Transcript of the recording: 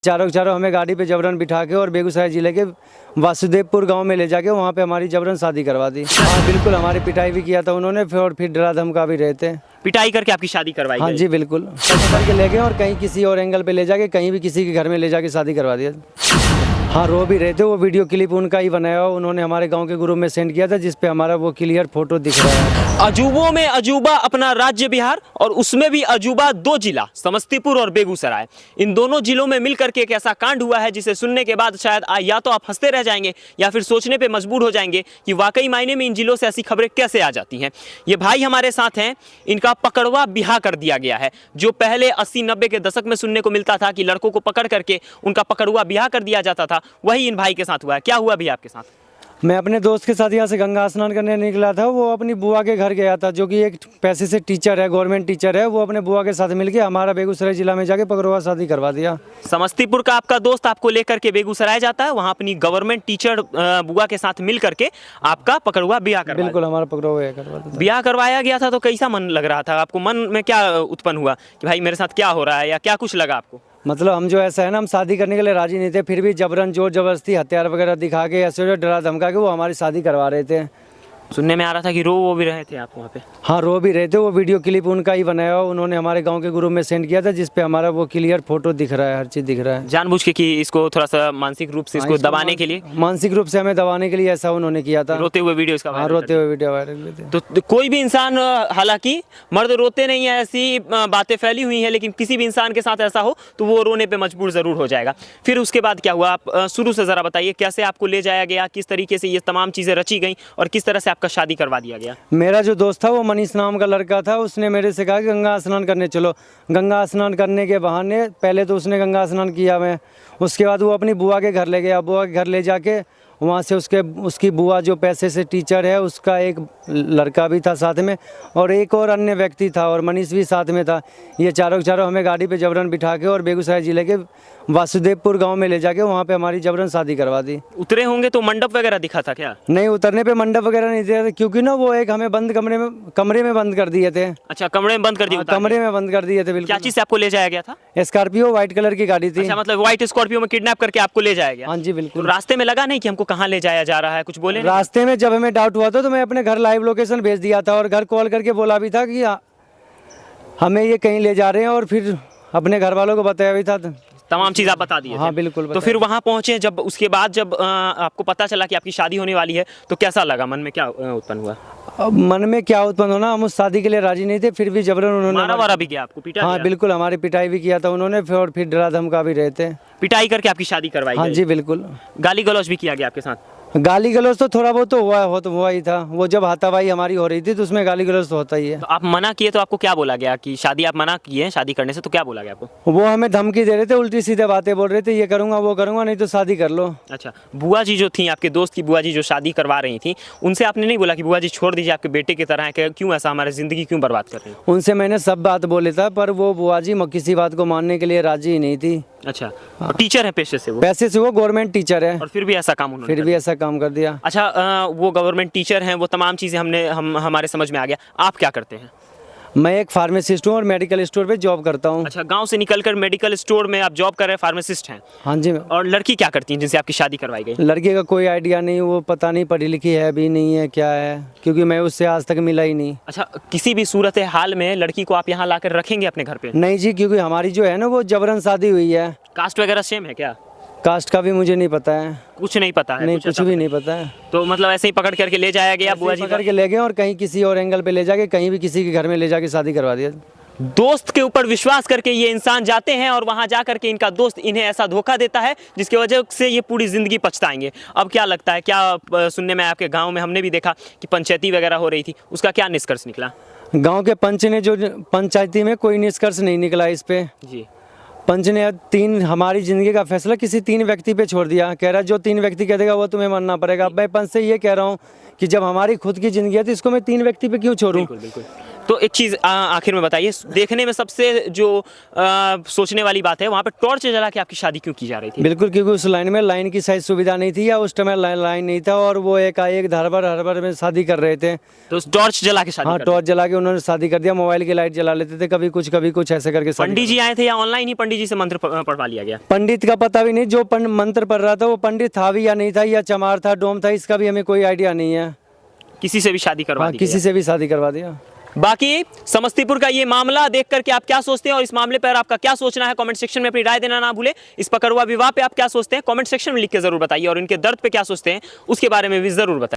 चारों के चारों हमें गाड़ी पे जबरन बिठा के और बेगूसराय जिले के वासुदेवपुर गांव में ले जाके वहाँ पे हमारी जबरन शादी करवा दी। हाँ बिल्कुल, हमारी पिटाई भी किया था उन्होंने, फिर डरा धमका भी रहे थे। पिटाई करके आपकी शादी करवाई हाँ गई? जी बिल्कुल, करके ले गए और कहीं किसी और एंगल पे ले जाके कहीं भी किसी के घर में ले जाके शादी करवा दिया। हाँ रो भी रहे थे, वो वीडियो क्लिप उनका ही बनाया हुआ उन्होंने हमारे गांव के ग्रुप में सेंड किया था, जिसपे हमारा वो क्लियर फोटो दिख रहा है। अजूबों में अजूबा अपना राज्य बिहार, और उसमें भी अजूबा दो जिला समस्तीपुर और बेगूसराय। इन दोनों जिलों में मिलकर के एक ऐसा कांड हुआ है जिसे सुनने के बाद शायद या तो आप हंसते रह जाएंगे या फिर सोचने पे मजबूर हो जाएंगे कि वाकई मायने में इन जिलों से ऐसी खबरें कैसे आ जाती हैं। ये भाई हमारे साथ हैं, इनका पकड़वा बिहा कर दिया गया है। जो पहले 80-90 के दशक में सुनने को मिलता था कि लड़कों को पकड़ करके उनका पकड़वा बिहा कर दिया जाता था, वही इन भाई के साथ हुआ है। क्या हुआ भी आपके साथ? मैं अपने दोस्त के साथ यहाँ से गंगा स्नान करने निकला था। वो अपनी बुआ के घर गया था, जो कि एक पैसे से टीचर है, गवर्नमेंट टीचर है। वो अपने बुआ के साथ मिलके हमारा बेगूसराय जिला में जाके पकड़वा शादी करवा दिया। समस्तीपुर का आपका दोस्त आपको लेकर के बेगूसराय जाता है, वहाँ अपनी गवर्नमेंट टीचर बुआ के साथ मिल करके आपका पकड़वा बिहा करवा? बिल्कुल, हमारा पकड़वा करवा दिया। बिहा करवाया गया था, तो कैसा मन लग रहा था आपको? मन में क्या उत्पन्न हुआ कि भाई मेरे साथ क्या हो रहा है, या क्या कुछ लगा आपको? मतलब हम जो ऐसा है ना, हम शादी करने के लिए राजी नहीं थे, फिर भी जबरन जोर जबरदस्ती हथियार वगैरह दिखा के ऐसे डरा धमका के वो हमारी शादी करवा रहे थे। सुनने में आ रहा था कि वो भी रहे थे आप वहाँ पे? हाँ रो भी रहे थे, वो वीडियो क्लिप उनका ही बनाया हुआ उन्होंने हमारे गांव के ग्रुप में सेंड किया था, जिसपे हमारा वो क्लियर फोटो दिख रहा है, हर चीज़ दिख रहा है। जानबूझ के कि इसको थोड़ा सा मानसिक रूप से इसको दबाने के लिए? मानसिक रूप से हमें दबाने के लिए ऐसा उन्होंने किया था। रोते हुए वीडियो इसका? हाँ रोते हुए वीडियो वायरल थे। तो कोई भी इंसान, हालांकि मर्द रोते नहीं है, ऐसी बातें फैली हुई हैं, लेकिन किसी भी इंसान के साथ ऐसा हो तो वो रोने पे मजबूर ज़रूर हो जाएगा। फिर उसके बाद क्या हुआ, आप शुरू से ज़रा बताइए, कैसे आपको ले जाया गया, किस तरीके से ये तमाम चीज़ें रची गई और किस तरह से आपका शादी करवा दिया गया? मेरा जो दोस्त था वो मनीष नाम का लड़का था, उसने मेरे से कहा कि गंगा स्नान करने चलो। गंगा स्नान करने के बहाने पहले तो उसने गंगा स्नान किया मैं, उसके बाद वो अपनी बुआ के घर ले गया। बुआ के घर ले जाके वहाँ से उसकी बुआ जो पैसे से टीचर है, उसका एक लड़का भी था साथ में और एक और अन्य व्यक्ति था, और मनीष भी साथ में था। ये चारों के चारों हमें गाड़ी पे जबरन बिठा के और बेगूसराय जिले के वासुदेवपुर गांव में ले जाके वहाँ पे हमारी जबरन शादी करवा दी। उतरे होंगे तो मंडप वगैरह दिखा था क्या? नहीं, उतरने पे मंडप वगैरह नहीं दिया था, क्योंकि ना वो एक हमें बंद कमरे में बंद कर दिए थे। अच्छा, कमरे में बंद कर दिए? कमरे में बंद कर दिए थे बिल्कुल। क्या चीज़ से आपको ले जाया गया था? स्कॉर्पियो व्हाइट कलर की गाड़ी थी। अच्छा, मतलब व्हाइट स्कॉर्पियो में किडनैप करके आपको ले जाया गया? हाँ जी बिल्कुल। तो रास्ते में लगा नहीं कि हमको कहाँ ले जाया जा रहा है, कुछ बोले? रास्ते में जब हमें डाउट हुआ था तो मैं अपने घर लाइव लोकेशन भेज दिया था और घर कॉल करके बोला भी था कि हमें ये कहीं ले जा रहे हैं, और फिर अपने घर वालों को बताया भी था। तमाम चीज़ आप बता दिए? हाँ बिल्कुल। तो फिर वहाँ पहुँचे, जब उसके बाद जब आपको पता चला कि आपकी शादी होने वाली है, तो कैसा लगा, मन में क्या उत्पन्न हुआ? अब मन में क्या उत्पन्न होना, हम उस शादी के लिए राजी नहीं थे, फिर भी जबरन उन्होंने मारा वारा भी किया आपको? पीटा? हाँ बिल्कुल, हमारी पिटाई भी किया था उन्होंने, फिर डरा धमका भी रहे थे। पिटाई करके आपकी शादी करवाई? हाँ जी बिल्कुल। गाली गलौज भी किया गया आपके साथ? गाली गलौज तो थोड़ा बहुत तो हुआ ही था। वो जब हाथापाई हमारी हो रही थी तो उसमें गाली गलौज तो होता ही है। तो आप मना किए तो आपको क्या बोला गया कि शादी आप मना किए शादी करने से, तो क्या बोला गया आपको? वो हमें धमकी दे रहे थे, उल्टी सीधे बातें बोल रहे थे, ये करूँगा वो करूँगा, नहीं तो शादी कर लो। अच्छा, बुआ जी जो थी, आपके दोस्त की बुआ जी जो शादी करवा रही थी, उनसे आपने नहीं बोला कि बुआ जी छोड़ दीजिए, आपके बेटे की तरह है, क्यों ऐसा हमारी ज़िंदगी क्यों बर्बाद कर रही हैं? उनसे मैंने सब बात बोले था, पर वो बुआ जी किसी बात को मानने के लिए राजी ही नहीं थी। अच्छा, और टीचर है पेशे से? वो पैसे से वो गवर्नमेंट टीचर है, और फिर भी ऐसा काम उन्होंने? फिर भी ऐसा काम कर दिया। अच्छा, वो गवर्नमेंट टीचर हैं, वो तमाम चीज़ें हमारे समझ में आ गया। आप क्या करते हैं? मैं एक फार्मासिस्ट हूँ और मेडिकल स्टोर पे जॉब करता हूँ। अच्छा, गांव से निकलकर मेडिकल स्टोर में आप जॉब कर रहे हैं, फार्मासिस्ट हैं? हाँ जी। और लड़की क्या करती हैं जिनसे आपकी शादी करवाई गई? लड़की का कोई आइडिया नहीं, वो पता नहीं पढ़ी लिखी है भी नहीं है क्या है, क्योंकि मैं उससे आज तक मिला ही नहीं। अच्छा, किसी भी सूरत हाल में लड़की को आप यहाँ लाकर रखेंगे अपने घर पे? नहीं जी, क्योंकि हमारी जो है ना वो जबरन शादी हुई है। कास्ट वगैरह सेम है क्या? कास्ट का भी मुझे नहीं पता है। कुछ नहीं पता है? नहीं, कुछ भी नहीं पता है। तो मतलब ऐसे ही पकड़ करके ले जाया गया बुआ जी? पकड़ के ले गए और कहीं किसी और एंगल पे ले जाके कहीं भी किसी के घर में ले जाके शादी करवा दिया। दोस्त के ऊपर विश्वास करके ये इंसान जाते हैं और वहां जा करके इनका दोस्त इन्हें ऐसा धोखा देता है जिसकी वजह से ये पूरी जिंदगी पछताएंगे। अब क्या लगता है, क्या सुनने में आपके गांव में हमने भी देखा कि पंचायती वगैरह हो रही थी, उसका क्या निष्कर्ष निकला? गांव के पंच ने जो पंचायती में कोई निष्कर्ष नहीं निकला इस पे जी। पंच ने हमारी ज़िंदगी का फैसला किसी 3 व्यक्ति पे छोड़ दिया। कह रहा जो 3 व्यक्ति कह देगा वो तुम्हें मानना पड़ेगा। अब मैं पंच से ये कह रहा हूँ कि जब हमारी खुद की ज़िंदगी है तो इसको मैं 3 व्यक्ति पे क्यों छोड़ूं? बिल्कुल बिल्कुल। तो एक चीज आखिर में बताइए, देखने में सबसे जो सोचने वाली बात है, वहाँ पे टॉर्च जला के आपकी शादी क्यों की जा रही थी? बिल्कुल, क्योंकि उस लाइन में लाइन की शायद सुविधा नहीं थी, या उस टाइम लाइन नहीं था, और वो एकाएक हड़बड़ में शादी कर रहे थे। तो टॉर्च जला के शादी हाँ, कर दी। टॉर्च जला के उन्होंने शादी कर दिया। मोबाइल की लाइट जला लेते थे, कभी कुछ ऐसे करके शादी पंडित जी आए थे या ऑनलाइन ही पंडित जी से मंत्र पढ़वा लिया गया? पंडित का पता भी नहीं, जो मंत्र पढ़ रहा था वो पंडित था भी या नहीं था, या चमार था, डोम था, इसका भी हमें कोई आइडिया नहीं है। किसी से भी शादी करवा हाँ, दी किसी गई? से भी शादी करवा दिया। बाकी समस्तीपुर का ये मामला देख करके आप क्या सोचते हैं और इस मामले पर आपका क्या सोचना है, कमेंट सेक्शन में अपनी राय देना ना भूले। इस पकड़वा विवाह पे आप क्या सोचते हैं, कमेंट सेक्शन में लिख के जरूर बताइए, और इनके दर्द पे क्या सोचते हैं उसके बारे में भी जरूर बताइए।